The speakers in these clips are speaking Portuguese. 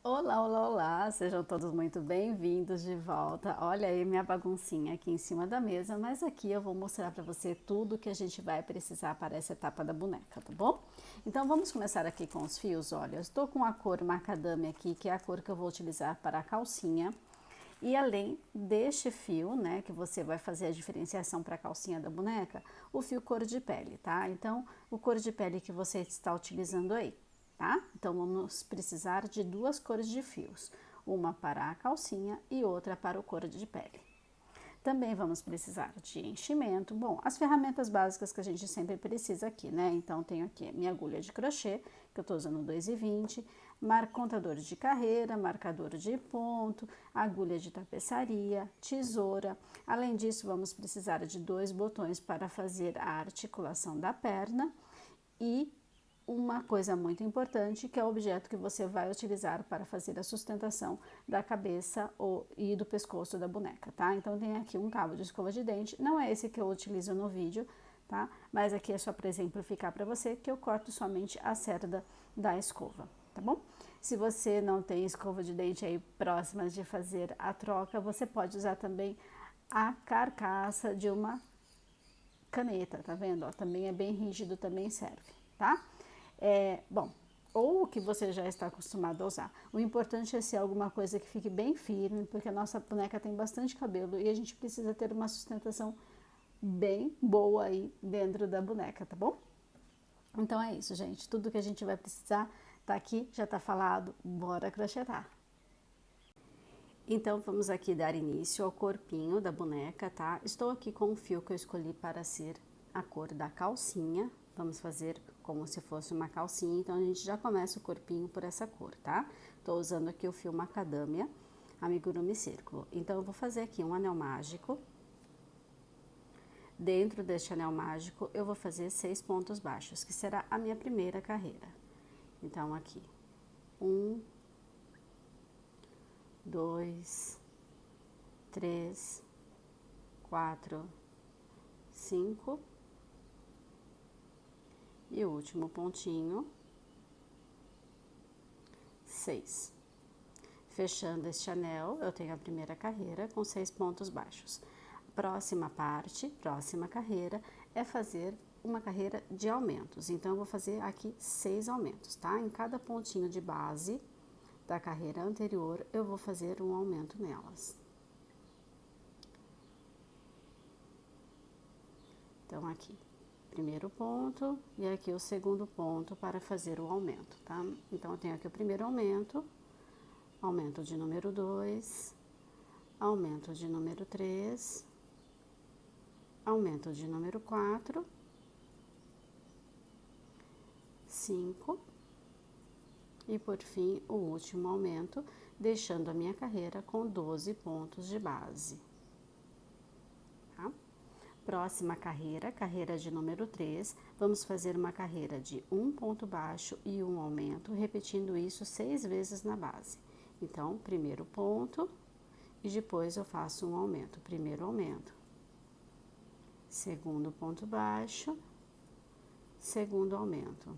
Olá, olá, olá! Sejam todos muito bem-vindos de volta. Olha aí minha baguncinha aqui em cima da mesa, mas aqui eu vou mostrar para você tudo que a gente vai precisar para essa etapa da boneca, tá bom? Então vamos começar aqui com os fios. Olha, eu estou com a cor macadâmia aqui, que é a cor que eu vou utilizar para a calcinha. E além deste fio, né, que você vai fazer a diferenciação para a calcinha da boneca, o fio cor de pele, tá? Então, o cor de pele que você está utilizando aí, tá? Então, vamos precisar de duas cores de fios, uma para a calcinha e outra para o cor de pele. Também vamos precisar de enchimento. Bom, as ferramentas básicas que a gente sempre precisa aqui, né? Então, tenho aqui minha agulha de crochê, que eu tô usando 2,20, contador de carreira, marcador de ponto, agulha de tapeçaria, tesoura. Além disso, vamos precisar de dois botões para fazer a articulação da perna e uma coisa muito importante, que é o objeto que você vai utilizar para fazer a sustentação da cabeça e do pescoço da boneca, tá? Então, tem aqui um cabo de escova de dente, não é esse que eu utilizo no vídeo, tá? Mas aqui é só para exemplificar para você que eu corto somente a cerda da escova, tá bom? Se você não tem escova de dente aí próxima de fazer a troca, você pode usar também a carcaça de uma caneta, tá vendo? Ó, também é bem rígido, também serve, tá? Bom, ou o que você já está acostumado a usar. O importante é ser alguma coisa que fique bem firme, porque a nossa boneca tem bastante cabelo e a gente precisa ter uma sustentação bem boa aí dentro da boneca, tá bom? Então é isso, gente. Tudo que a gente vai precisar tá aqui, já tá falado. Bora crochetar. Então vamos aqui dar início ao corpinho da boneca, tá? Estou aqui com o fio que eu escolhi para ser a cor da calcinha. Vamos fazer como se fosse uma calcinha, então a gente já começa o corpinho por essa cor, tá? Tô usando aqui o fio macadâmia, amigurumi círculo. Então eu vou fazer aqui um anel mágico. Dentro deste anel mágico eu vou fazer 6 pontos baixos, que será a minha primeira carreira. Então aqui, 1, 2, 3, 4, 5 e o último pontinho, 6. Fechando este anel, eu tenho a primeira carreira com 6 pontos baixos. Próxima parte, próxima carreira, é fazer uma carreira de aumentos. Então, eu vou fazer aqui 6 aumentos, tá? Em cada pontinho de base da carreira anterior, eu vou fazer um aumento nelas. Então, aqui, primeiro ponto e aqui o segundo ponto para fazer o aumento, tá? Então, eu tenho aqui o primeiro aumento, aumento de número 2, aumento de número 3, aumento de número 4, 5 e por fim o último aumento, deixando a minha carreira com 12 pontos de base. Tá? Próxima carreira, carreira de número 3, vamos fazer uma carreira de um ponto baixo e um aumento, repetindo isso 6 vezes na base. Então, primeiro ponto e depois eu faço um aumento. Primeiro aumento, segundo ponto baixo, segundo aumento,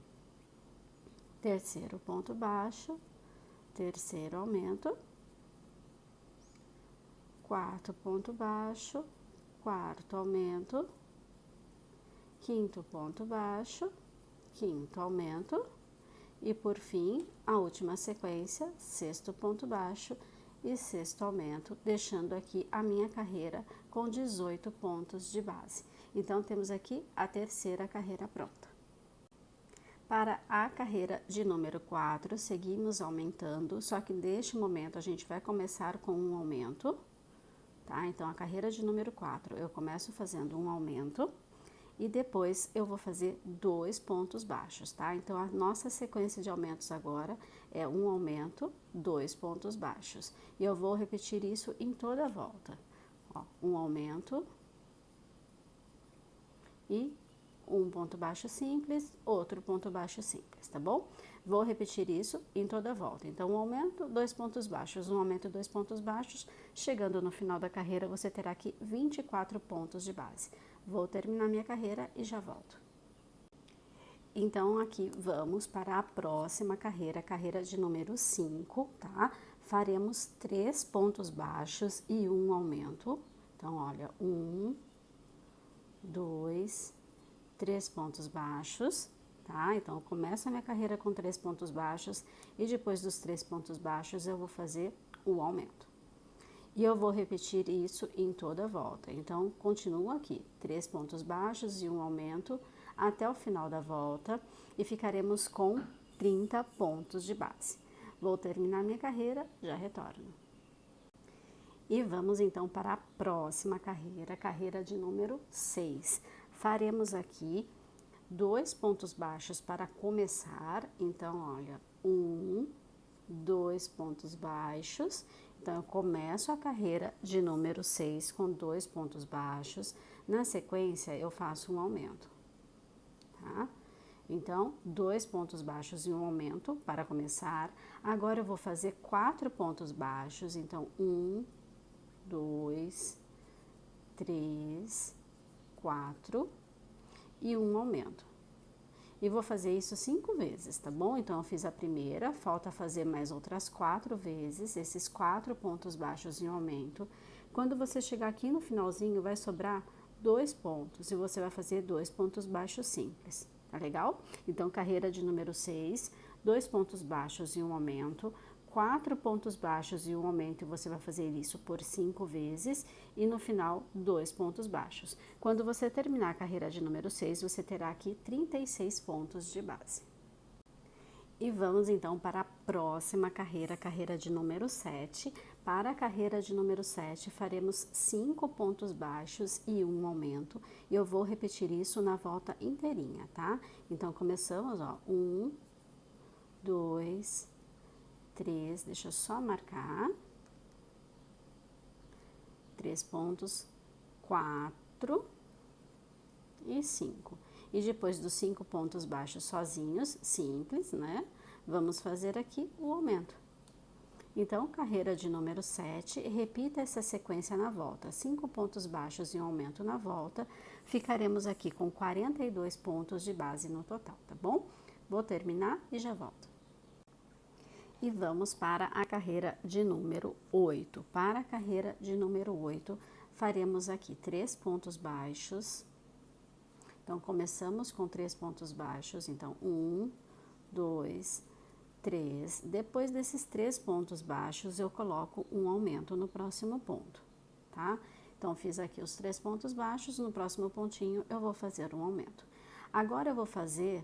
terceiro ponto baixo, terceiro aumento, quarto ponto baixo, quarto aumento, quinto ponto baixo, quinto aumento e por fim a última sequência, sexto ponto baixo e sexto aumento, deixando aqui a minha carreira com 18 pontos de base. Então temos aqui a terceira carreira pronta. Para a carreira de número 4, seguimos aumentando, só que neste momento a gente vai começar com um aumento, tá? Então, a carreira de número 4, eu começo fazendo um aumento e depois eu vou fazer 2 pontos baixos, tá? Então, a nossa sequência de aumentos agora é um aumento, 2 pontos baixos. E eu vou repetir isso em toda a volta. Ó, um aumento e um ponto baixo simples, outro ponto baixo simples, tá bom? Vou repetir isso em toda a volta. Então, um aumento, 2 pontos baixos, um aumento, 2 pontos baixos. Chegando no final da carreira, você terá aqui 24 pontos de base. Vou terminar minha carreira e já volto. Então, aqui vamos para a próxima carreira, carreira de número 5, tá? Faremos 3 pontos baixos e um aumento. Então, olha, 1, 2, 3 pontos baixos, tá? Então, eu começo a minha carreira com 3 pontos baixos e depois dos 3 pontos baixos eu vou fazer o aumento. E eu vou repetir isso em toda a volta. Então, continuo aqui, 3 pontos baixos e um aumento até o final da volta e ficaremos com 30 pontos de base. Vou terminar minha carreira, já retorno. E vamos então para a próxima carreira, carreira de número 6. Faremos aqui 2 pontos baixos para começar. Então, olha, 1, 2 pontos baixos. Então, eu começo a carreira de número 6 com 2 pontos baixos. Na sequência, eu faço um aumento, tá? Então, 2 pontos baixos e um aumento para começar. Agora, eu vou fazer 4 pontos baixos. Então, 1, 2, 3, 4 e um aumento. E vou fazer isso 5 vezes, tá bom? Então, eu fiz a primeira, falta fazer mais outras 4 vezes, esses 4 pontos baixos e um aumento. Quando você chegar aqui no finalzinho, vai sobrar 2 pontos e você vai fazer 2 pontos baixos simples, tá legal? Então, carreira de número 6, 2 pontos baixos e um aumento, 4 pontos baixos e um aumento, e você vai fazer isso por 5 vezes, e no final, 2 pontos baixos. Quando você terminar a carreira de número 6, você terá aqui 36 pontos de base. E vamos então para a próxima carreira, carreira de número 7. Para a carreira de número 7, faremos 5 pontos baixos e um aumento, e eu vou repetir isso na volta inteirinha, tá? Então, começamos, ó, 1, 2, 3, deixa eu só marcar, 3 pontos, 4 e 5. E depois dos 5 pontos baixos sozinhos, simples, né? Vamos fazer aqui o aumento. Então, carreira de número 7, repita essa sequência na volta. 5 pontos baixos e um aumento na volta, ficaremos aqui com 42 pontos de base no total, tá bom? Vou terminar e já volto. E vamos para a carreira de número 8. Para a carreira de número 8, faremos aqui 3 pontos baixos. Então, começamos com 3 pontos baixos. Então, 1, 2, 3. Depois desses 3 pontos baixos, eu coloco um aumento no próximo ponto, tá? Então, fiz aqui os 3 pontos baixos, no próximo pontinho eu vou fazer um aumento. Agora, eu vou fazer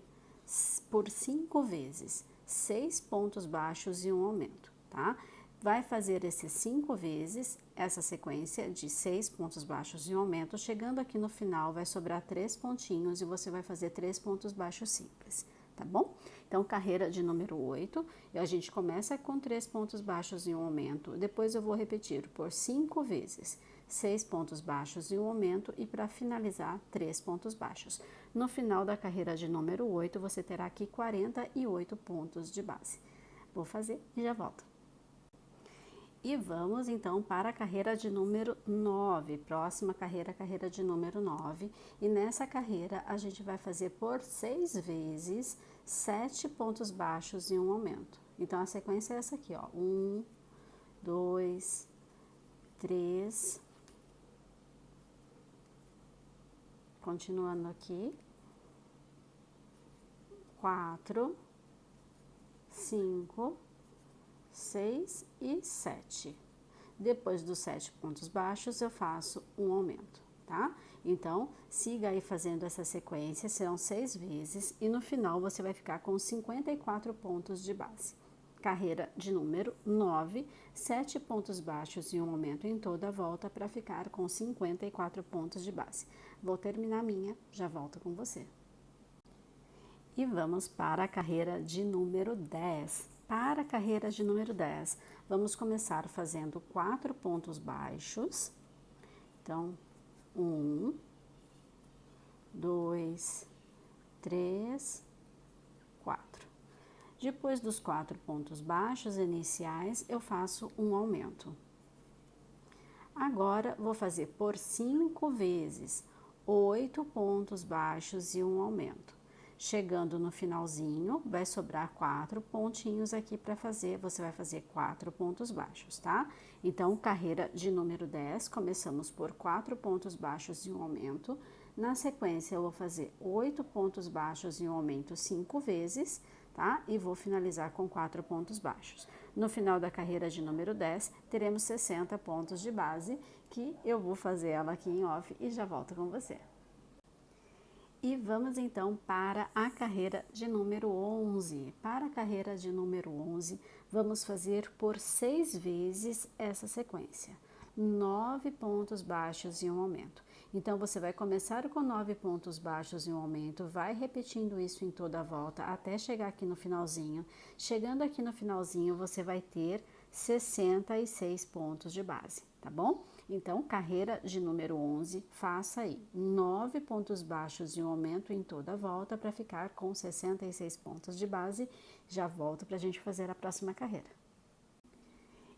por 5 vezes. 6 pontos baixos e um aumento, tá? Vai fazer esses 5 vezes, essa sequência de 6 pontos baixos e um aumento, chegando aqui no final vai sobrar 3 pontinhos e você vai fazer 3 pontos baixos simples, tá bom? Então, carreira de número 8, e a gente começa com 3 pontos baixos e um aumento, depois eu vou repetir por 5 vezes, 6 pontos baixos e um aumento, e para finalizar, 3 pontos baixos. No final da carreira de número 8, você terá aqui 48 pontos de base. Vou fazer e já volto. E vamos então para a carreira de número 9, próxima carreira, carreira de número 9. E nessa carreira a gente vai fazer por 6 vezes 7 pontos baixos e um aumento. Então, a sequência é essa aqui, ó. 1, 2, 3. Continuando aqui. 4, 5, 6 e 7. Depois dos 7 pontos baixos, eu faço um aumento, tá? Então, siga aí fazendo essa sequência, serão 6 vezes, e no final você vai ficar com 54 pontos de base. Carreira de número 9, 7 pontos baixos e um aumento em toda a volta para ficar com 54 pontos de base. Vou terminar a minha, já volto com você. E vamos para a carreira de número 10. Para a carreira de número 10, vamos começar fazendo 4 pontos baixos. Então, 1, 2, 3, 4. Depois dos 4 pontos baixos iniciais, eu faço um aumento. Agora, vou fazer por 5 vezes 8 pontos baixos e um aumento. Chegando no finalzinho, vai sobrar 4 pontinhos aqui para fazer, você vai fazer 4 pontos baixos, tá? Então, carreira de número 10, começamos por 4 pontos baixos e um aumento. Na sequência, eu vou fazer 8 pontos baixos e um aumento 5 vezes, tá? E vou finalizar com 4 pontos baixos. No final da carreira de número 10, teremos 60 pontos de base, que eu vou fazer ela aqui em off e já volto com você. E vamos então para a carreira de número 11. Para a carreira de número 11, vamos fazer por 6 vezes essa sequência. 9 pontos baixos e um aumento. Então, você vai começar com 9 pontos baixos e um aumento, vai repetindo isso em toda a volta até chegar aqui no finalzinho. Chegando aqui no finalzinho, você vai ter 66 pontos de base, tá bom? Então, carreira de número 11, faça aí 9 pontos baixos e um aumento em toda a volta para ficar com 66 pontos de base. Já volto para a gente fazer a próxima carreira.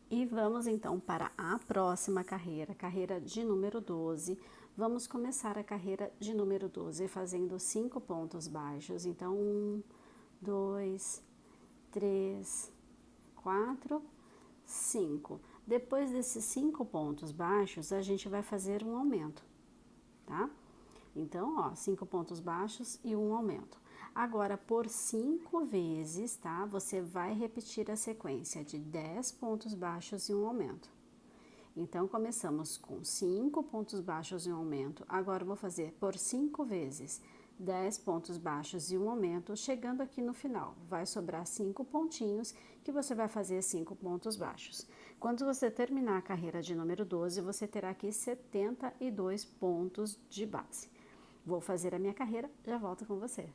E vamos então para a próxima carreira, carreira de número 12. Vamos começar a carreira de número 12 fazendo 5 pontos baixos. Então, 1, 2, 3, 4, 5. Depois desses 5 pontos baixos, a gente vai fazer um aumento, tá? Então, ó, 5 pontos baixos e um aumento. Agora, por 5 vezes, tá? Você vai repetir a sequência de 10 pontos baixos e um aumento. Então, começamos com 5 pontos baixos e um aumento. Agora, eu vou fazer por 5 vezes 10 pontos baixos e um aumento, chegando aqui no final. Vai sobrar 5 pontinhos que você vai fazer 5 pontos baixos. Quando você terminar a carreira de número 12, você terá aqui 72 pontos de base. Vou fazer a minha carreira, já volto com você.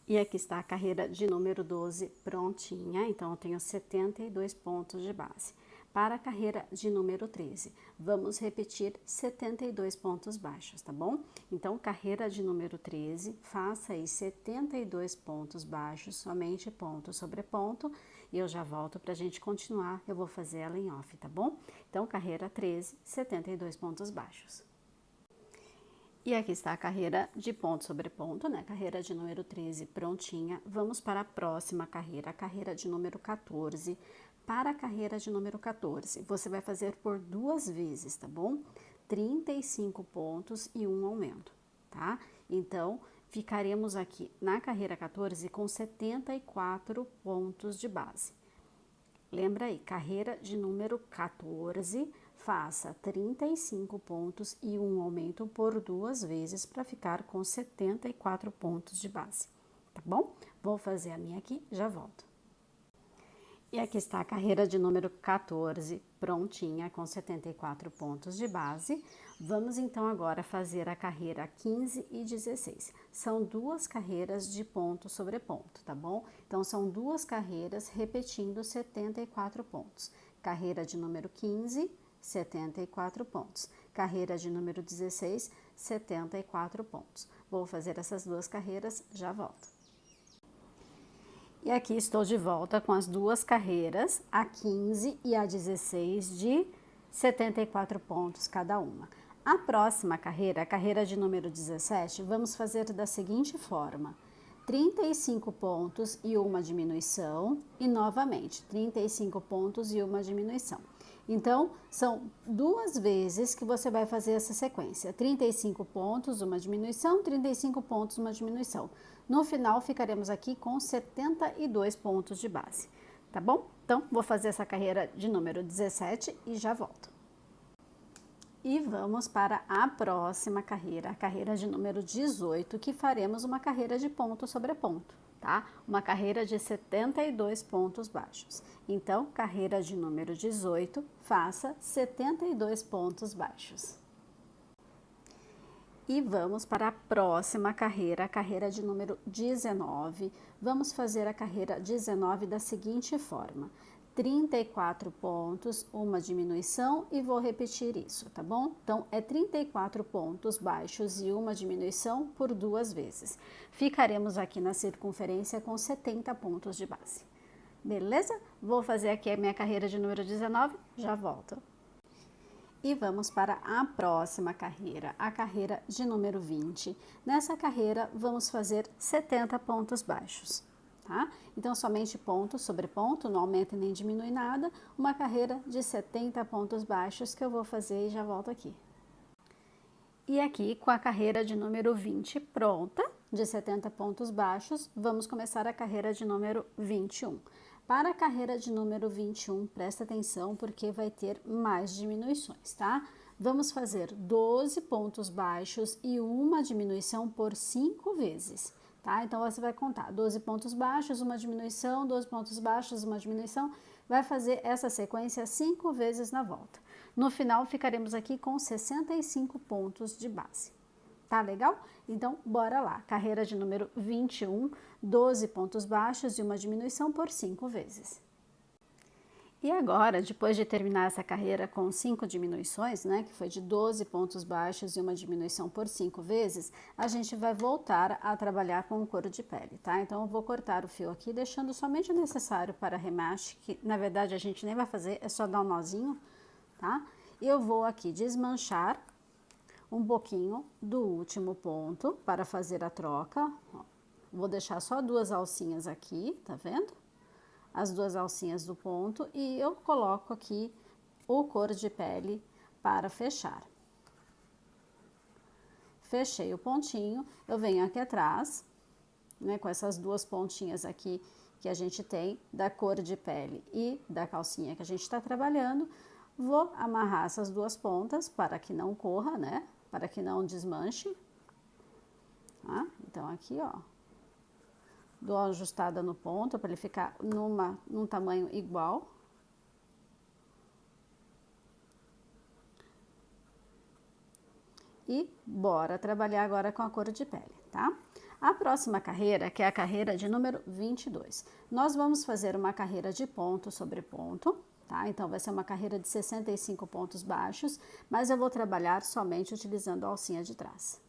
E aqui está a carreira de número 12 prontinha, então eu tenho 72 pontos de base. Para a carreira de número 13, vamos repetir 72 pontos baixos, tá bom? Então, carreira de número 13, faça aí 72 pontos baixos, somente ponto sobre ponto, e eu já volto para a gente continuar, eu vou fazer ela em off, tá bom? Então, carreira 13, 72 pontos baixos. E aqui está a carreira de ponto sobre ponto, né? Carreira de número 13 prontinha. Vamos para a próxima carreira, a carreira de número 14. Para a carreira de número 14, você vai fazer por 2 vezes, tá bom? 35 pontos e um aumento, tá? Então, ficaremos aqui na carreira 14 com 74 pontos de base. Lembra aí, carreira de número 14, faça 35 pontos e um aumento por 2 vezes para ficar com 74 pontos de base, tá bom? Vou fazer a minha aqui, já volto. E aqui está a carreira de número 14, prontinha, com 74 pontos de base. Vamos então agora fazer a carreira 15 e 16. São 2 carreiras de ponto sobre ponto, tá bom? Então, são 2 carreiras repetindo 74 pontos. Carreira de número 15, 74 pontos. Carreira de número 16, 74 pontos. Vou fazer essas 2 carreiras, já volto. E aqui estou de volta com as 2 carreiras, a 15 e a 16, de 74 pontos cada uma. A próxima carreira, a carreira de número 17, vamos fazer da seguinte forma: 35 pontos e uma diminuição, e novamente 35 pontos e uma diminuição. Então, são 2 vezes que você vai fazer essa sequência: 35 pontos, uma diminuição, 35 pontos, uma diminuição. No final, ficaremos aqui com 72 pontos de base, tá bom? Então, vou fazer essa carreira de número 17 e já volto. E vamos para a próxima carreira, a carreira de número 18, que faremos uma carreira de ponto sobre ponto, tá? Uma carreira de 72 pontos baixos. Então, carreira de número 18, faça 72 pontos baixos. E vamos para a próxima carreira, a carreira de número 19. Vamos fazer a carreira 19 da seguinte forma: 34 pontos, uma diminuição, e vou repetir isso, tá bom? Então, é 34 pontos baixos e uma diminuição por 2 vezes. Ficaremos aqui na circunferência com 70 pontos de base. Beleza? Vou fazer aqui a minha carreira de número 19, já volto. E vamos para a próxima carreira, a carreira de número 20. Nessa carreira, vamos fazer 70 pontos baixos, tá? Então, somente ponto sobre ponto, não aumenta e nem diminui nada. Uma carreira de 70 pontos baixos que eu vou fazer e já volto aqui. E aqui, com a carreira de número 20 pronta, de 70 pontos baixos, vamos começar a carreira de número 21. Para a carreira de número 21, presta atenção porque vai ter mais diminuições, tá? Vamos fazer 12 pontos baixos e uma diminuição por 5 vezes, tá? Então, você vai contar 12 pontos baixos, uma diminuição, 12 pontos baixos, uma diminuição, vai fazer essa sequência 5 vezes na volta. No final, ficaremos aqui com 65 pontos de base. Tá legal? Então, bora lá. Carreira de número 21, 12 pontos baixos e uma diminuição por 5 vezes. E agora, depois de terminar essa carreira com 5 diminuições, né, que foi de 12 pontos baixos e uma diminuição por 5 vezes, a gente vai voltar a trabalhar com o couro de pele, tá? Então, eu vou cortar o fio aqui, deixando somente o necessário para remache, que na verdade a gente nem vai fazer, é só dar um nozinho, tá? E eu vou aqui desmanchar um pouquinho do último ponto para fazer a troca. Ó, vou deixar só 2 alcinhas aqui, tá vendo? As 2 alcinhas do ponto e eu coloco aqui o couro de pele para fechar. Fechei o pontinho, eu venho aqui atrás, né, com essas 2 pontinhas aqui que a gente tem da cor de pele e da calcinha que a gente está trabalhando, vou amarrar essas 2 pontas para que não corra, né? Para que não desmanche, tá? Então, aqui, ó, dou uma ajustada no ponto para ele ficar num tamanho igual. E bora trabalhar agora com a cor de pele, tá? A próxima carreira, que é a carreira de número 22, nós vamos fazer uma carreira de ponto sobre ponto, tá? Então, vai ser uma carreira de 65 pontos baixos, mas eu vou trabalhar somente utilizando a alcinha de trás.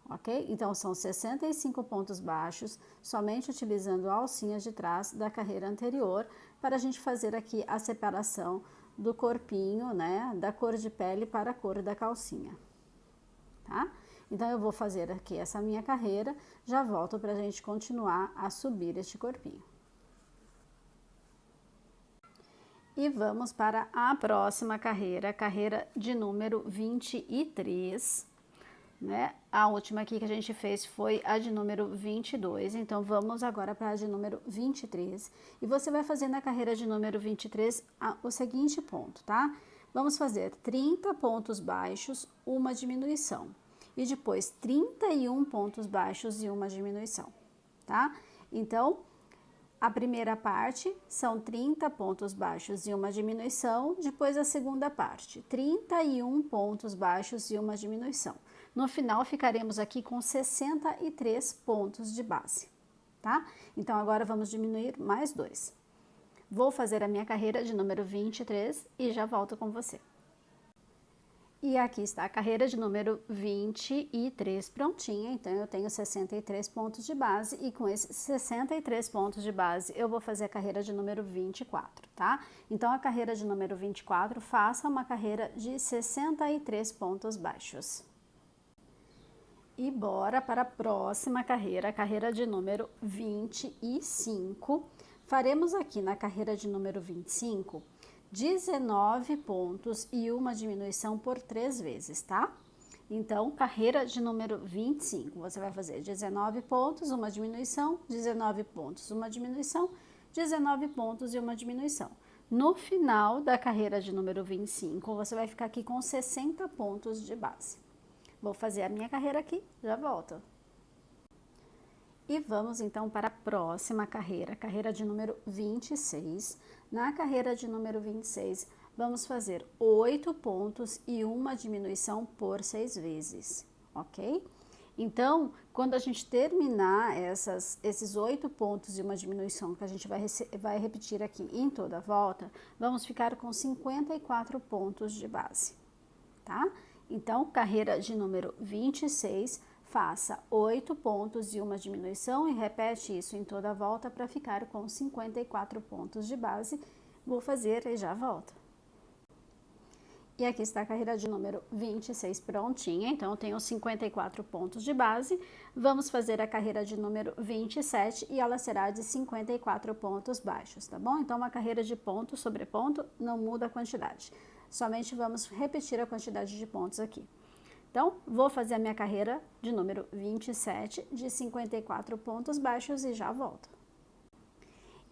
Ok? Então, são 65 pontos baixos, somente utilizando a alcinha de trás da carreira anterior, para a gente fazer aqui a separação do corpinho, né? Da cor de pele para a cor da calcinha, tá? Então, eu vou fazer aqui essa minha carreira, já volto para a gente continuar a subir este corpinho. E vamos para a próxima carreira, carreira de número 23, né? A última aqui que a gente fez foi a de número 22, então vamos agora para a de número 23. E você vai fazer na carreira de número 23 o seguinte ponto, tá? Vamos fazer 30 pontos baixos, uma diminuição. E depois 31 pontos baixos e uma diminuição, tá? Então, a primeira parte são 30 pontos baixos e uma diminuição, depois a segunda parte, 31 pontos baixos e uma diminuição. No final, ficaremos aqui com 63 pontos de base, tá? Então, agora vamos diminuir mais 2. Vou fazer a minha carreira de número 23 e já volto com você. E aqui está a carreira de número 23 prontinha, então eu tenho 63 pontos de base e com esses 63 pontos de base eu vou fazer a carreira de número 24, tá? Então a carreira de número 24, faça uma carreira de 63 pontos baixos. E bora para a próxima carreira, a carreira de número 25. Faremos aqui na carreira de número 25, 19 pontos e uma diminuição por 3 vezes, tá? Então, carreira de número 25, você vai fazer 19 pontos, uma diminuição, 19 pontos, uma diminuição, 19 pontos e uma diminuição. No final da carreira de número 25, você vai ficar aqui com 60 pontos de base. Vou fazer a minha carreira aqui, já volto. E vamos então para a próxima carreira, carreira de número 26. Na carreira de número 26, vamos fazer 8 pontos e uma diminuição por 6 vezes, ok? Então, quando a gente terminar esses 8 pontos e uma diminuição que a gente vai repetir aqui em toda a volta, vamos ficar com 54 pontos de base, tá? Então, carreira de número 26, faça 8 pontos e uma diminuição e repete isso em toda a volta para ficar com 54 pontos de base. Vou fazer e já volto. E aqui está a carreira de número 26 prontinha, então eu tenho 54 pontos de base. Vamos fazer a carreira de número 27 e ela será de 54 pontos baixos, tá bom? Então uma carreira de ponto sobre ponto não muda a quantidade, somente vamos repetir a quantidade de pontos aqui. Então, vou fazer a minha carreira de número 27 de 54 pontos baixos e já volto.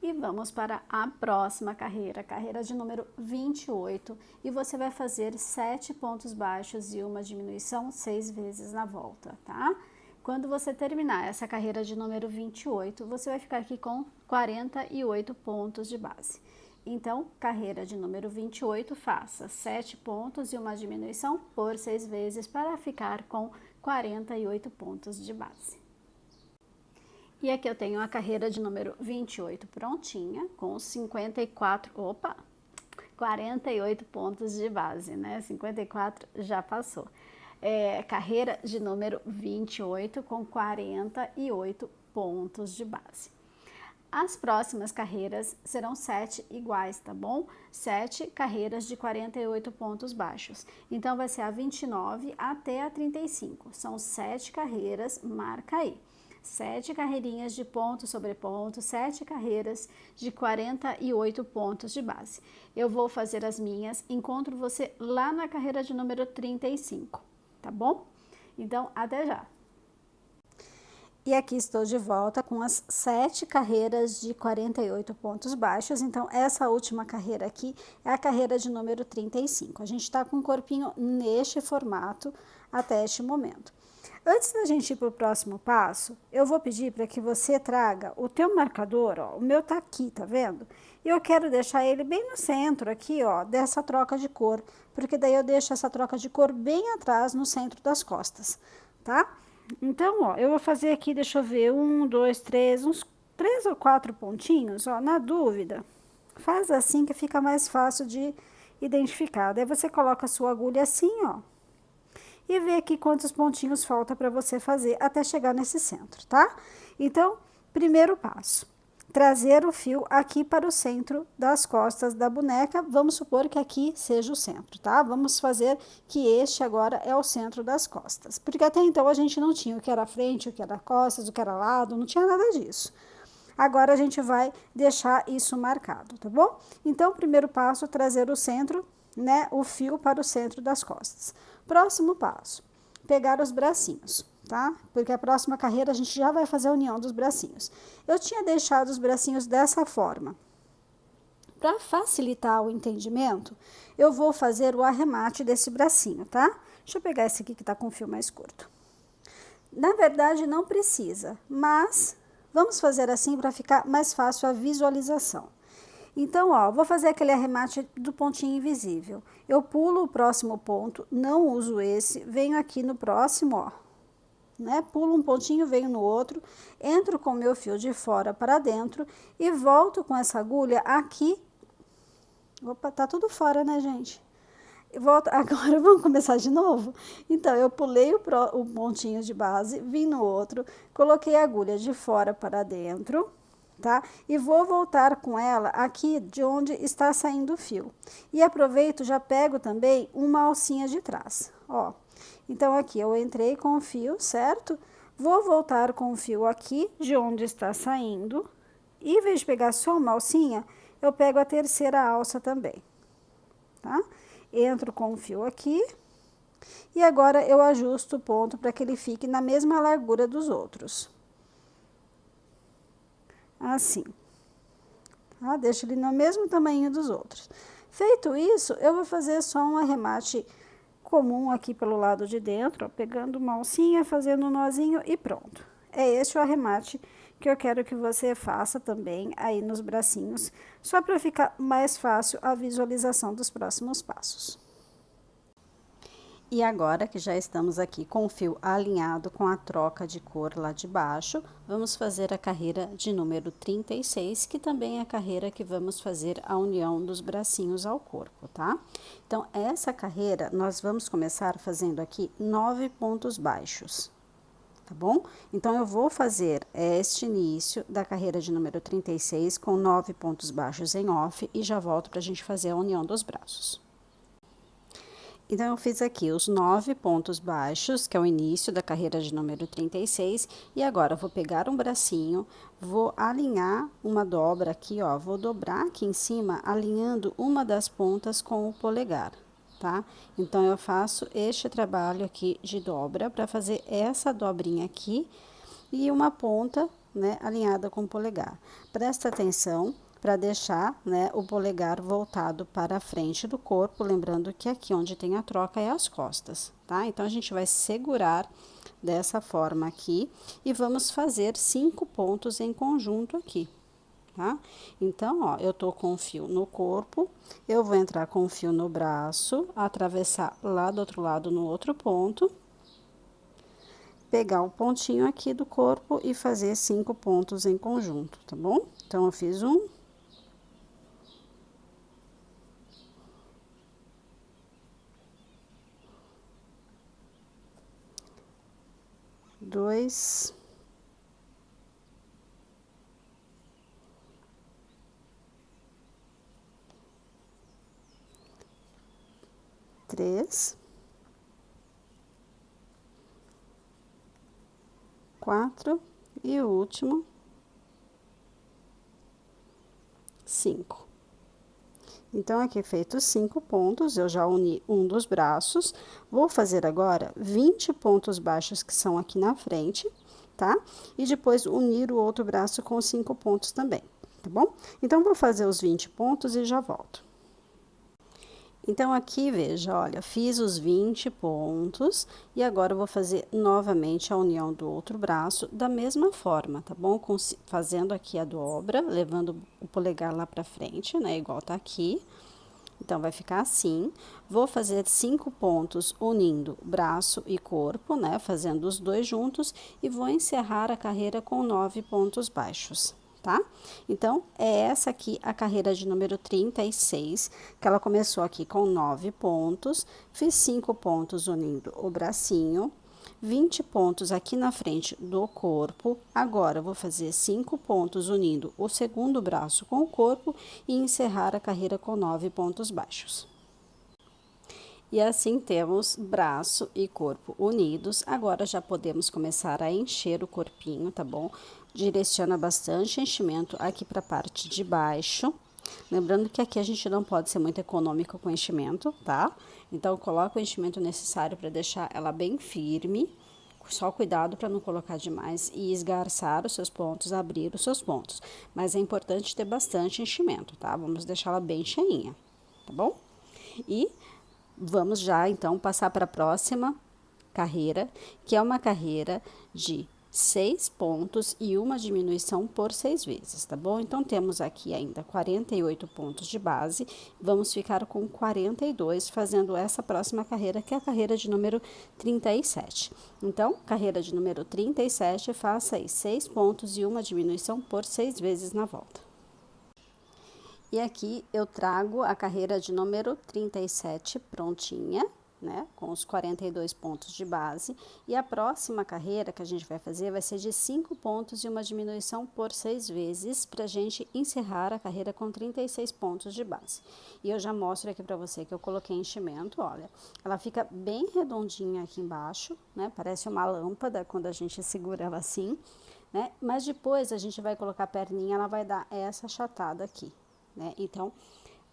E vamos para a próxima carreira, carreira de número 28, e você vai fazer 7 pontos baixos e uma diminuição 6 vezes na volta, tá? Quando você terminar essa carreira de número 28, você vai ficar aqui com 48 pontos de base. Então, carreira de número 28, faça 7 pontos e uma diminuição por 6 vezes para ficar com 48 pontos de base. E aqui eu tenho a carreira de número 28 prontinha, com 48 pontos de base, né? 54 já passou. Carreira de número 28 com 48 pontos de base. As próximas carreiras serão 7 iguais, tá bom? 7 carreiras de 48 pontos baixos. Então, vai ser a 29 até a 35. São 7 carreiras, marca aí. 7 carreirinhas de ponto sobre ponto, 7 carreiras de 48 pontos de base. Eu vou fazer as minhas, encontro você lá na carreira de número 35, tá bom? Então, até já! E aqui estou de volta com as 7 carreiras de 48 pontos baixos. Então, essa última carreira aqui é a carreira de número 35. A gente está com o corpinho neste formato até este momento. Antes da gente ir para o próximo passo, eu vou pedir para que você traga o teu marcador, ó, o meu tá aqui, tá vendo? E eu quero deixar ele bem no centro aqui, ó, dessa troca de cor, porque daí eu deixo essa troca de cor bem atrás no centro das costas, tá? Então, ó, eu vou fazer aqui, deixa eu ver, 1, 2, 3, uns 3 ou 4 pontinhos, ó, na dúvida, faz assim que fica mais fácil de identificar. Daí você coloca a sua agulha assim, ó, e ver aqui quantos pontinhos falta para você fazer até chegar nesse centro, tá? Então, primeiro passo, trazer o fio aqui para o centro das costas da boneca. Vamos supor que aqui seja o centro, tá? Vamos fazer que este agora é o centro das costas, porque até então a gente não tinha o que era frente, o que era costas, o que era lado, não tinha nada disso. Agora a gente vai deixar isso marcado, tá bom? Então, primeiro passo, trazer o centro, né, o fio para o centro das costas. Próximo passo, pegar os bracinhos, tá? Porque a próxima carreira a gente já vai fazer a união dos bracinhos. Eu tinha deixado os bracinhos dessa forma. Para facilitar o entendimento, eu vou fazer o arremate desse bracinho, tá? Deixa eu pegar esse aqui que tá com o fio mais curto. Na verdade, não precisa, mas vamos fazer assim para ficar mais fácil a visualização. Então, ó, vou fazer aquele arremate do pontinho invisível. Eu pulo o próximo ponto, não uso esse, venho aqui no próximo, ó, né? Pulo um pontinho, venho no outro, entro com o meu fio de fora para dentro e volto com essa agulha aqui. Opa, tá tudo fora, né, gente? Volto, agora vamos começar de novo? Então, eu pulei o pontinho de base, vim no outro, coloquei a agulha de fora para dentro, tá? E vou voltar com ela aqui de onde está saindo o fio. E aproveito, já pego também uma alcinha de trás, ó. Então, aqui eu entrei com o fio, certo? Vou voltar com o fio aqui de onde está saindo. E em vez de pegar só uma alcinha, eu pego a terceira alça também, tá? Entro com o fio aqui. E agora eu ajusto o ponto para que ele fique na mesma largura dos outros. Assim, tá? Deixa ele no mesmo tamanho dos outros. Feito isso, eu vou fazer só um arremate comum aqui pelo lado de dentro, ó, pegando uma alcinha, fazendo um nozinho e pronto. É este o arremate que eu quero que você faça também aí nos bracinhos, só para ficar mais fácil a visualização dos próximos passos. E agora que já estamos aqui com o fio alinhado com a troca de cor lá de baixo, vamos fazer a carreira de número 36, que também é a carreira que vamos fazer a união dos bracinhos ao corpo, tá? Então, essa carreira nós vamos começar fazendo aqui 9 pontos baixos, tá bom? Então, eu vou fazer este início da carreira de número 36 com 9 pontos baixos em off e já volto pra gente fazer a união dos braços. Então, eu fiz aqui os 9 pontos baixos, que é o início da carreira de número 36, e agora eu vou pegar um bracinho, vou alinhar uma dobra aqui, ó, vou dobrar aqui em cima, alinhando uma das pontas com o polegar, tá? Então, eu faço este trabalho aqui de dobra para fazer essa dobrinha aqui e uma ponta, né, alinhada com o polegar. Presta atenção para deixar, né, o polegar voltado para a frente do corpo, lembrando que aqui onde tem a troca é as costas, tá? Então, a gente vai segurar dessa forma aqui e vamos fazer 5 pontos em conjunto aqui, tá? Então, ó, eu tô com o fio no corpo, eu vou entrar com o fio no braço, atravessar lá do outro lado no outro ponto, pegar o pontinho aqui do corpo e fazer 5 pontos em conjunto, tá bom? Então, eu fiz um, dois, três, quatro e o último, 5. Então, aqui feitos 5 pontos, eu já uni um dos braços. Vou fazer agora 20 pontos baixos que são aqui na frente, tá? E depois unir o outro braço com 5 pontos também, tá bom? Então, vou fazer os 20 pontos e já volto. Então, aqui, veja, olha, fiz os 20 pontos e agora eu vou fazer novamente a união do outro braço da mesma forma, tá bom? Fazendo aqui a dobra, levando o polegar lá pra frente, né? Igual tá aqui. Então, vai ficar assim. Vou fazer 5 pontos unindo braço e corpo, né? Fazendo os dois juntos e vou encerrar a carreira com 9 pontos baixos, tá? Então, é essa aqui a carreira de número 36, que ela começou aqui com 9 pontos, fiz 5 pontos unindo o bracinho, 20 pontos aqui na frente do corpo. Agora, vou fazer 5 pontos unindo o segundo braço com o corpo e encerrar a carreira com 9 pontos baixos. E assim temos braço e corpo unidos. Agora já podemos começar a encher o corpinho, tá bom? Direciona bastante enchimento aqui para a parte de baixo. Lembrando que aqui a gente não pode ser muito econômico com enchimento, tá? Então, coloca o enchimento necessário para deixar ela bem firme. Só cuidado para não colocar demais e esgarçar os seus pontos, abrir os seus pontos. Mas é importante ter bastante enchimento, tá? Vamos deixá-la bem cheinha, tá bom? E vamos já, então, passar para a próxima carreira, que é uma carreira de 6 pontos e uma diminuição por 6 vezes, tá bom? Então, temos aqui ainda 48 pontos de base, vamos ficar com 42 fazendo essa próxima carreira, que é a carreira de número 37. Então, carreira de número 37, faça aí 6 pontos e uma diminuição por 6 vezes na volta. E aqui eu trago a carreira de número 37 prontinha, né? Com os 42 pontos de base. E a próxima carreira que a gente vai fazer vai ser de 5 pontos e uma diminuição por 6 vezes, pra gente encerrar a carreira com 36 pontos de base. E eu já mostro aqui pra você que eu coloquei enchimento, olha. Ela fica bem redondinha aqui embaixo, né? Parece uma lâmpada quando a gente segura ela assim, né? Mas depois a gente vai colocar a perninha, ela vai dar essa achatada aqui. Né? Então,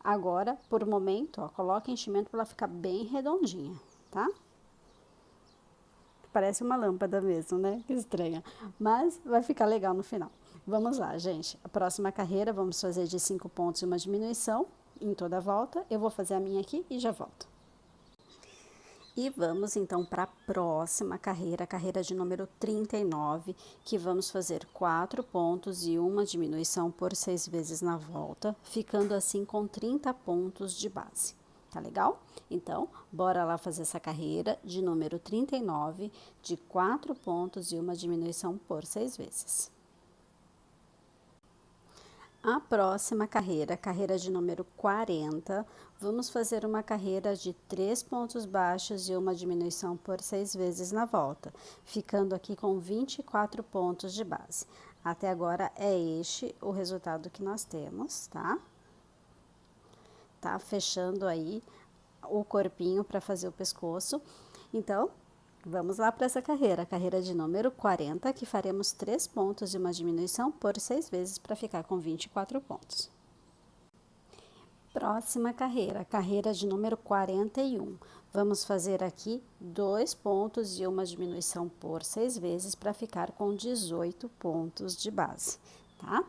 agora, por um momento, ó, coloca enchimento para ela ficar bem redondinha, tá? Parece uma lâmpada mesmo, né? Que estranha. Mas vai ficar legal no final. Vamos lá, gente. A próxima carreira, vamos fazer de 5 pontos e uma diminuição em toda a volta. Eu vou fazer a minha aqui e já volto. E vamos então para a próxima carreira, a carreira de número 39, que vamos fazer 4 pontos e uma diminuição por 6 vezes na volta, ficando assim com 30 pontos de base. Tá legal? Então, bora lá fazer essa carreira de número 39, de 4 pontos e uma diminuição por 6 vezes. A próxima carreira, carreira de número 40, vamos fazer uma carreira de 3 pontos baixos e uma diminuição por 6 vezes na volta, ficando aqui com 24 pontos de base. Até agora é este o resultado que nós temos, tá? Tá fechando aí o corpinho para fazer o pescoço. Então, vamos lá para essa carreira, a carreira de número 40, que faremos 3 pontos de uma diminuição por 6 vezes para ficar com 24 pontos. Próxima carreira, carreira de número 41. Vamos fazer aqui 2 pontos e uma diminuição por 6 vezes para ficar com 18 pontos de base, tá?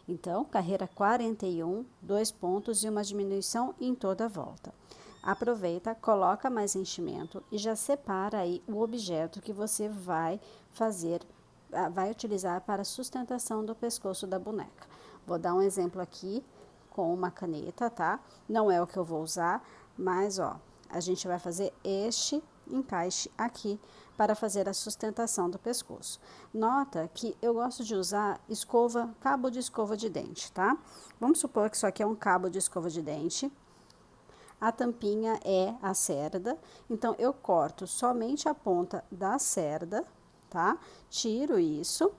Então, carreira 41, 2 pontos e uma diminuição em toda a volta. Aproveita, coloca mais enchimento e já separa aí o objeto que você vai utilizar para a sustentação do pescoço da boneca. Vou dar um exemplo aqui com uma caneta, tá? Não é o que eu vou usar, mas ó, a gente vai fazer este encaixe aqui para fazer a sustentação do pescoço. Nota que eu gosto de usar cabo de escova de dente, tá? Vamos supor que isso aqui é um cabo de escova de dente. A tampinha é a cerda, então eu corto somente a ponta da cerda, tá? Tiro isso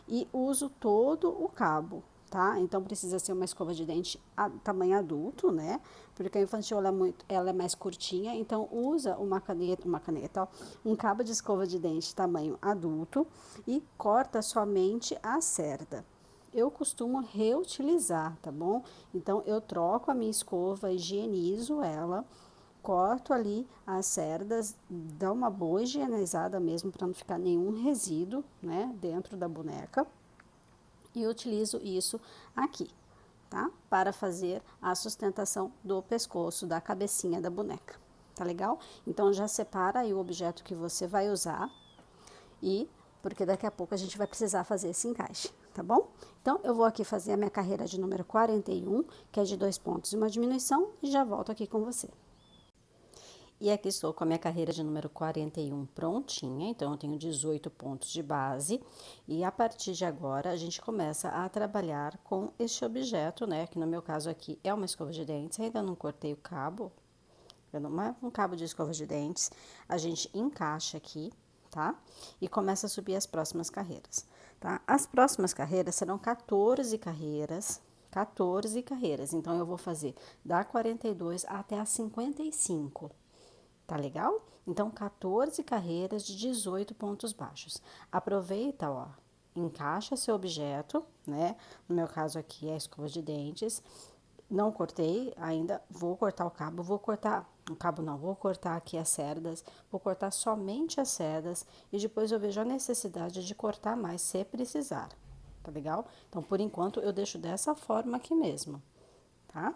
e uso todo o cabo, tá? Então precisa ser uma escova de dente tamanho adulto, né? Porque a infantil ela é mais curtinha, então usa uma caneta, ó, um cabo de escova de dente tamanho adulto e corta somente a cerda. Eu costumo reutilizar, tá bom? Então, eu troco a minha escova, higienizo ela, corto ali as cerdas, dá uma boa higienizada mesmo para não ficar nenhum resíduo, né, dentro da boneca. E utilizo isso aqui, tá? Para fazer a sustentação do pescoço, da cabecinha da boneca, tá legal? Então, já separa aí o objeto que você vai usar porque daqui a pouco a gente vai precisar fazer esse encaixe, tá bom? Então, eu vou aqui fazer a minha carreira de número 41, que é de 2 pontos e uma diminuição, e já volto aqui com você. E aqui estou com a minha carreira de número 41 prontinha, então eu tenho 18 pontos de base, e a partir de agora a gente começa a trabalhar com este objeto, né, que no meu caso aqui é uma escova de dentes, ainda não cortei o cabo, um cabo de escova de dentes, a gente encaixa aqui, tá? E começa a subir as próximas carreiras, tá? As próximas carreiras serão 14 carreiras, então eu vou fazer da 42 até a 55, tá legal? Então, 14 carreiras de 18 pontos baixos. Aproveita, ó, encaixa seu objeto, né? No meu caso aqui é a escova de dentes. Não cortei ainda, vou cortar o cabo, vou cortar aqui as cerdas, vou cortar somente as cerdas e depois eu vejo a necessidade de cortar mais se precisar, tá legal? Então, por enquanto, eu deixo dessa forma aqui mesmo, tá?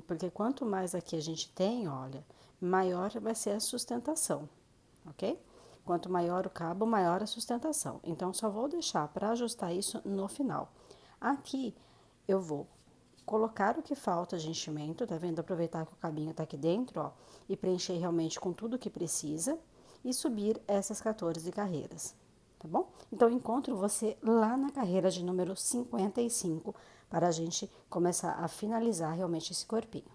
Porque quanto mais aqui a gente tem, olha, maior vai ser a sustentação, ok? Quanto maior o cabo, maior a sustentação. Então, só vou deixar para ajustar isso no final. Aqui, eu vou colocar o que falta de enchimento, tá vendo? Aproveitar que o cabinho tá aqui dentro, ó, e preencher realmente com tudo que precisa e subir essas 14 carreiras, tá bom? Então, encontro você lá na carreira de número 55 para a gente começar a finalizar realmente esse corpinho.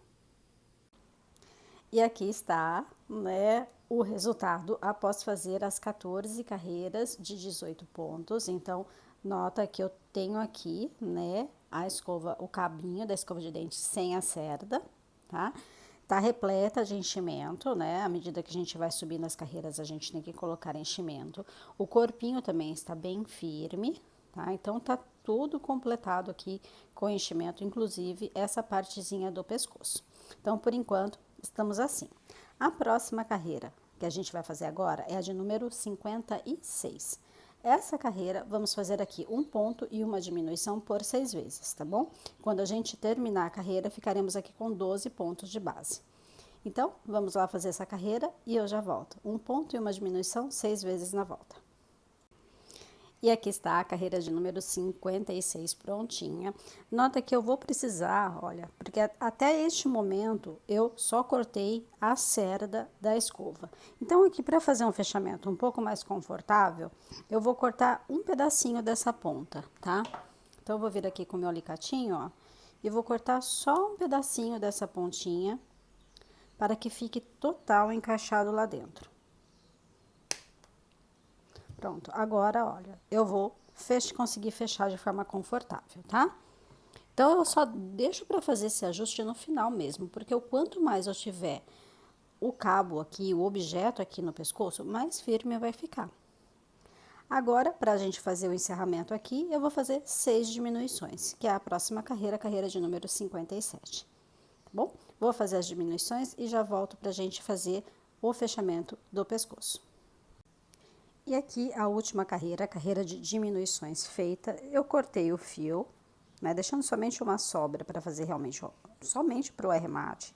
E aqui está, né, o resultado após fazer as 14 carreiras de 18 pontos. Então, nota que eu tenho aqui, né, o cabinho da escova de dente sem a cerda, tá? Tá repleta de enchimento, né? À medida que a gente vai subir nas carreiras, a gente tem que colocar enchimento. O corpinho também está bem firme, tá? Então, tá tudo completado aqui com enchimento, inclusive essa partezinha do pescoço. Então, por enquanto, estamos assim. A próxima carreira que a gente vai fazer agora é a de número 56. Essa carreira, vamos fazer aqui um ponto e uma diminuição por 6 vezes, tá bom? Quando a gente terminar a carreira, ficaremos aqui com 12 pontos de base. Então, vamos lá fazer essa carreira e eu já volto. Um ponto e uma diminuição, 6 vezes na volta. E aqui está a carreira de número 56 prontinha. Nota que eu vou precisar, olha, porque até este momento eu só cortei a cerda da escova. Então, aqui para fazer um fechamento um pouco mais confortável, eu vou cortar um pedacinho dessa ponta, tá? Então, eu vou vir aqui com o meu alicatinho, ó, e vou cortar só um pedacinho dessa pontinha para que fique total encaixado lá dentro. Pronto, agora, olha, eu vou conseguir fechar de forma confortável, tá? Então, eu só deixo para fazer esse ajuste no final mesmo, porque o quanto mais eu tiver o cabo aqui, o objeto aqui no pescoço, mais firme vai ficar. Agora, para a gente fazer o encerramento aqui, eu vou fazer 6 diminuições, que é a próxima carreira, a carreira de número 57, tá bom? Vou fazer as diminuições e já volto para a gente fazer o fechamento do pescoço. E aqui a última carreira, a carreira de diminuições feita, eu cortei o fio, né, deixando somente uma sobra para fazer realmente, ó, somente para o arremate.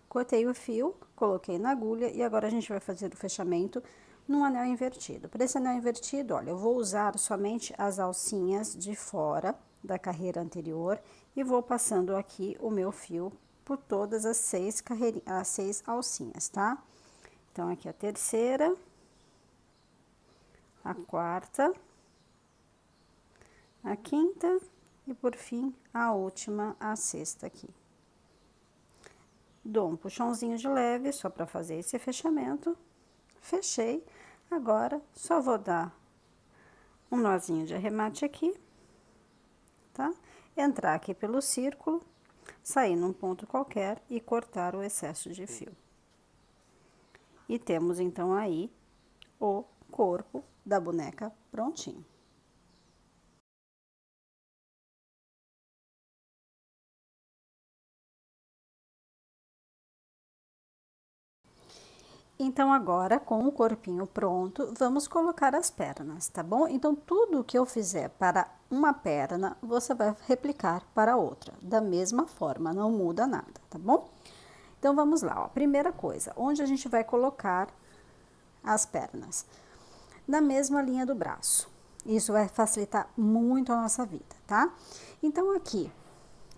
Cortei o fio, coloquei na agulha e agora a gente vai fazer o fechamento num anel invertido. Para esse anel invertido, olha, eu vou usar somente as alcinhas de fora da carreira anterior e vou passando aqui o meu fio por todas as 6 alcinhas, tá? Então, aqui a terceira, a quarta, a quinta e, por fim, a última, a sexta aqui. Dou um puxãozinho de leve só para fazer esse fechamento. Fechei. Agora, só vou dar um nozinho de arremate aqui, tá? Entrar aqui pelo círculo, sair num ponto qualquer e cortar o excesso de fio. E temos, então, aí o corpo da boneca prontinho. Então, agora, com o corpinho pronto, vamos colocar as pernas, tá bom? Então, tudo que eu fizer para uma perna, você vai replicar para a outra, da mesma forma, não muda nada, tá bom? Então, vamos lá, ó. Primeira coisa, onde a gente vai colocar as pernas? Na mesma linha do braço. Isso vai facilitar muito a nossa vida, tá? Então, aqui,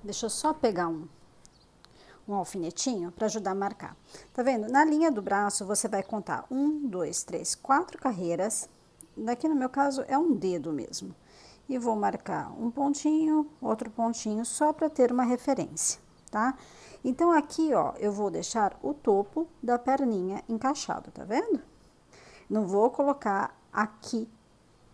deixa eu só pegar um alfinetinho para ajudar a marcar. Tá vendo? Na linha do braço, você vai contar 1, 2, 3, 4 carreiras. Daqui no meu caso é um dedo mesmo. E vou marcar um pontinho, outro pontinho, só para ter uma referência, tá? Então, aqui, ó, eu vou deixar o topo da perninha encaixado, tá vendo? Não vou colocar aqui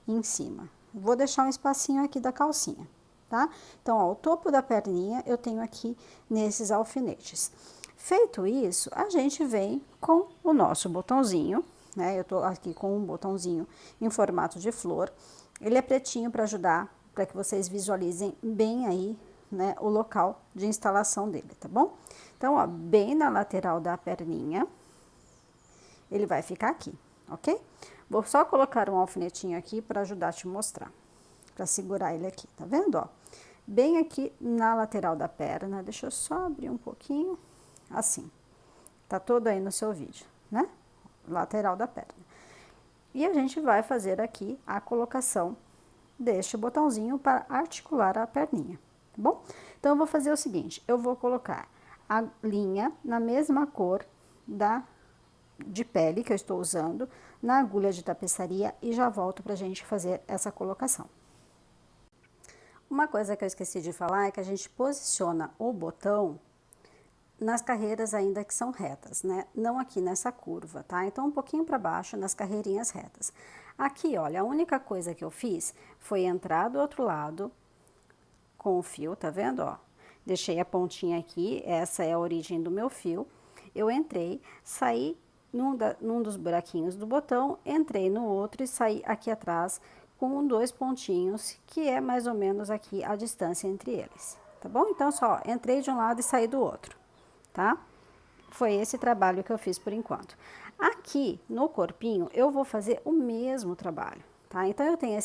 em cima. Vou deixar um espacinho aqui da calcinha. Tá? Então, ó, o topo da perninha eu tenho aqui nesses alfinetes. Feito isso, a gente vem com o nosso botãozinho, né? Eu tô aqui com um botãozinho em formato de flor. Ele é pretinho para ajudar, para que vocês visualizem bem aí, né, o local de instalação dele, tá bom? Então, ó, bem na lateral da perninha, ele vai ficar aqui, ok? Vou só colocar um alfinetinho aqui para ajudar a te mostrar, para segurar ele aqui, tá vendo, ó? Bem aqui na lateral da perna, deixa eu só abrir um pouquinho, assim. Tá todo aí no seu vídeo, né? Lateral da perna. E a gente vai fazer aqui a colocação deste botãozinho para articular a perninha, tá bom? Então, eu vou fazer o seguinte, eu vou colocar a linha na mesma cor de pele que eu estou usando, na agulha de tapeçaria e já volto pra gente fazer essa colocação. Uma coisa que eu esqueci de falar é que a gente posiciona o botão nas carreiras ainda que são retas, né? Não aqui nessa curva, tá? Então, um pouquinho para baixo nas carreirinhas retas. Aqui, olha, a única coisa que eu fiz foi entrar do outro lado com o fio, tá vendo, ó? Deixei a pontinha aqui, essa é a origem do meu fio. Eu entrei, saí num dos buraquinhos do botão, entrei no outro e saí aqui atrás com 2 pontinhos, que é mais ou menos aqui a distância entre eles, tá bom? Então, só, entrei de um lado e saí do outro, tá? Foi esse trabalho que eu fiz por enquanto. Aqui, no corpinho, eu vou fazer o mesmo trabalho, tá? Então, eu tenho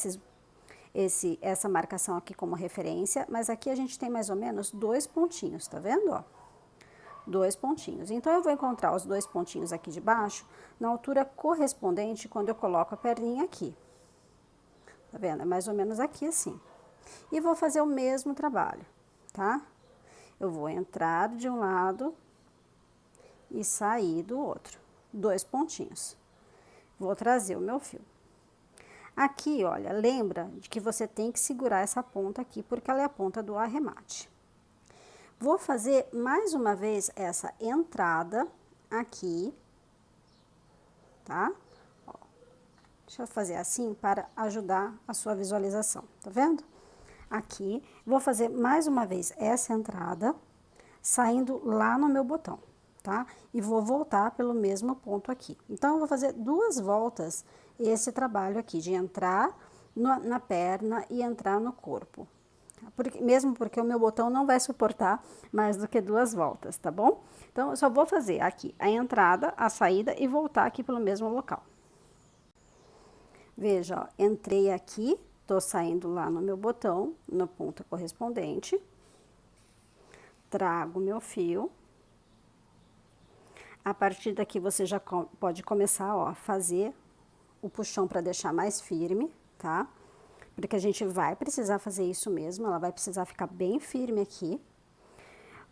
essa marcação aqui como referência, mas aqui a gente tem mais ou menos 2 pontinhos, tá vendo, ó? 2 pontinhos. Então, eu vou encontrar os 2 pontinhos aqui de baixo na altura correspondente quando eu coloco a perninha aqui. Tá vendo? É mais ou menos aqui assim. E vou fazer o mesmo trabalho, tá? Eu vou entrar de um lado e sair do outro. 2 pontinhos. Vou trazer o meu fio. Aqui, olha, lembra de que você tem que segurar essa ponta aqui, porque ela é a ponta do arremate. Vou fazer mais uma vez essa entrada aqui, tá? Deixa eu fazer assim para ajudar a sua visualização, tá vendo? Aqui, vou fazer mais uma vez essa entrada, saindo lá no meu botão, tá? E vou voltar pelo mesmo ponto aqui. Então, eu vou fazer 2 voltas esse trabalho aqui, de entrar na perna e entrar no corpo. Mesmo porque o meu botão não vai suportar mais do que 2 voltas, tá bom? Então, eu só vou fazer aqui a entrada, a saída e voltar aqui pelo mesmo local. Veja, ó, entrei aqui, tô saindo lá no meu botão, na ponta correspondente. Trago meu fio. A partir daqui, você já pode começar, ó, a fazer o puxão para deixar mais firme, tá? Porque a gente vai precisar fazer isso mesmo, ela vai precisar ficar bem firme aqui.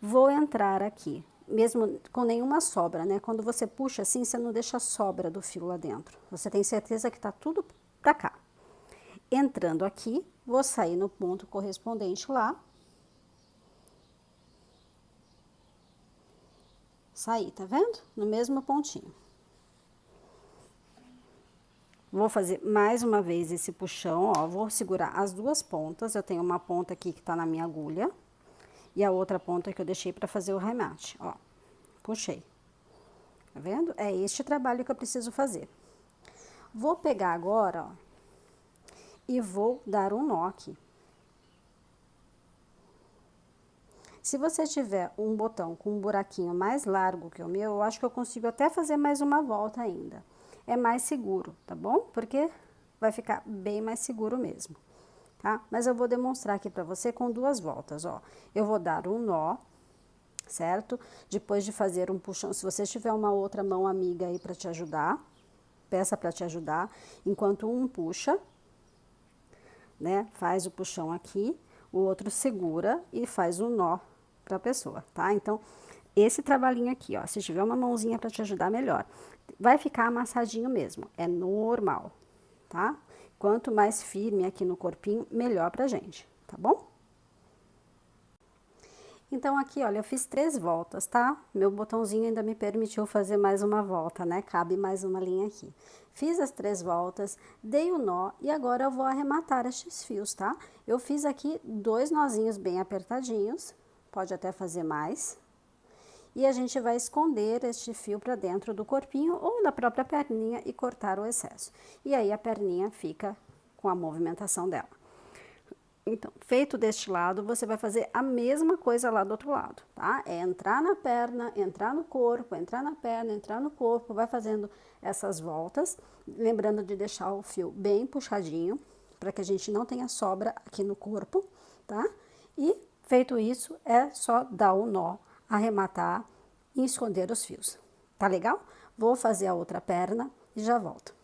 Vou entrar aqui, mesmo com nenhuma sobra, né? Quando você puxa assim, você não deixa sobra do fio lá dentro. Você tem certeza que tá tudo pra cá. Entrando aqui, vou sair no ponto correspondente lá. Saí, tá vendo? No mesmo pontinho. Vou fazer mais uma vez esse puxão, ó, vou segurar as 2 pontas, eu tenho uma ponta aqui que tá na minha agulha, e a outra ponta que eu deixei pra fazer o remate, ó, puxei. Tá vendo? É este trabalho que eu preciso fazer. Vou pegar agora, ó, e vou dar um nó aqui. Se você tiver um botão com um buraquinho mais largo que o meu, eu acho que eu consigo até fazer mais uma volta ainda. É mais seguro, tá bom? Porque vai ficar bem mais seguro mesmo, tá? Mas eu vou demonstrar aqui pra você com 2 voltas, ó. Eu vou dar um nó, certo? Depois de fazer um puxão, se você tiver uma outra mão amiga aí pra te ajudar, peça pra te ajudar. Enquanto um puxa, né? Faz o puxão aqui, o outro segura e faz um nó pra pessoa, tá? Então, esse trabalhinho aqui, ó, se tiver uma mãozinha pra te ajudar, melhor. Vai ficar amassadinho mesmo, é normal, tá? Quanto mais firme aqui no corpinho, melhor pra gente, tá bom? Então, aqui, olha, eu fiz 3 voltas, tá? Meu botãozinho ainda me permitiu fazer mais uma volta, né? Cabe mais uma linha aqui. Fiz as 3 voltas, dei o nó e agora eu vou arrematar estes fios, tá? Eu fiz aqui 2 nozinhos bem apertadinhos, pode até fazer mais. E a gente vai esconder este fio para dentro do corpinho ou da própria perninha e cortar o excesso. E aí, a perninha fica com a movimentação dela. Então, feito deste lado, você vai fazer a mesma coisa lá do outro lado, tá? É entrar na perna, entrar no corpo, entrar na perna, entrar no corpo, vai fazendo essas voltas, lembrando de deixar o fio bem puxadinho, para que a gente não tenha sobra aqui no corpo, tá? E, feito isso, é só dar o nó, arrematar e esconder os fios. Tá legal? Vou fazer a outra perna e já volto.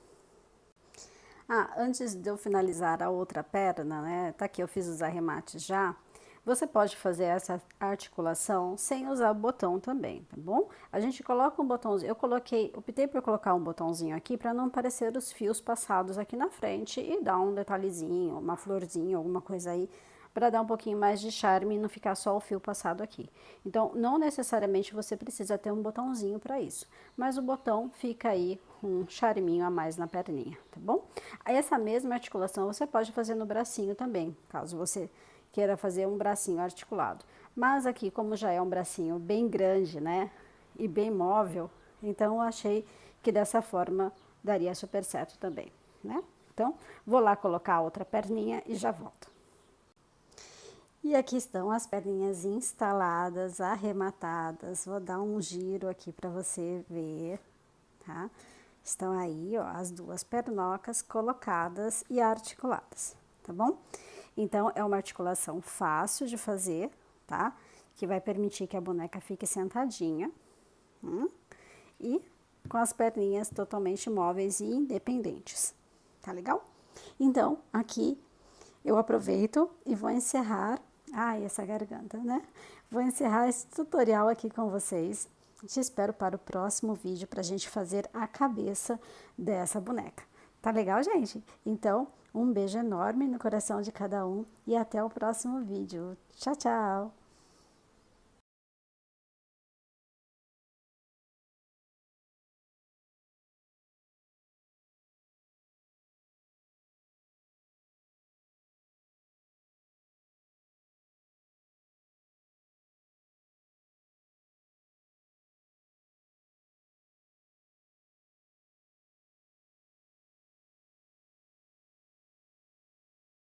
Ah, antes de eu finalizar a outra perna, né? Tá aqui, eu fiz os arremates já. Você pode fazer essa articulação sem usar o botão também, tá bom? A gente coloca um botãozinho, optei por colocar um botãozinho aqui para não parecer os fios passados aqui na frente e dar um detalhezinho, uma florzinha, alguma coisa aí, para dar um pouquinho mais de charme e não ficar só o fio passado aqui. Então, não necessariamente você precisa ter um botãozinho para isso, mas o botão fica aí um charminho a mais na perninha, tá bom? Essa mesma articulação você pode fazer no bracinho também, caso você queira fazer um bracinho articulado. Mas aqui, como já é um bracinho bem grande, né, e bem móvel, então eu achei que dessa forma daria super certo também, né? Então, vou lá colocar a outra perninha e já volto. E aqui estão as perninhas instaladas, arrematadas. Vou dar um giro aqui para você ver, tá? Estão aí, ó, as 2 pernocas colocadas e articuladas, tá bom? Então, é uma articulação fácil de fazer, tá? Que vai permitir que a boneca fique sentadinha, e com as perninhas totalmente móveis e independentes, tá legal? Então, aqui eu aproveito e vou encerrar. Ai, essa garganta, né? Vou encerrar esse tutorial aqui com vocês. Te espero para o próximo vídeo para a gente fazer a cabeça dessa boneca. Tá legal, gente? Então, um beijo enorme no coração de cada um e até o próximo vídeo. Tchau, tchau!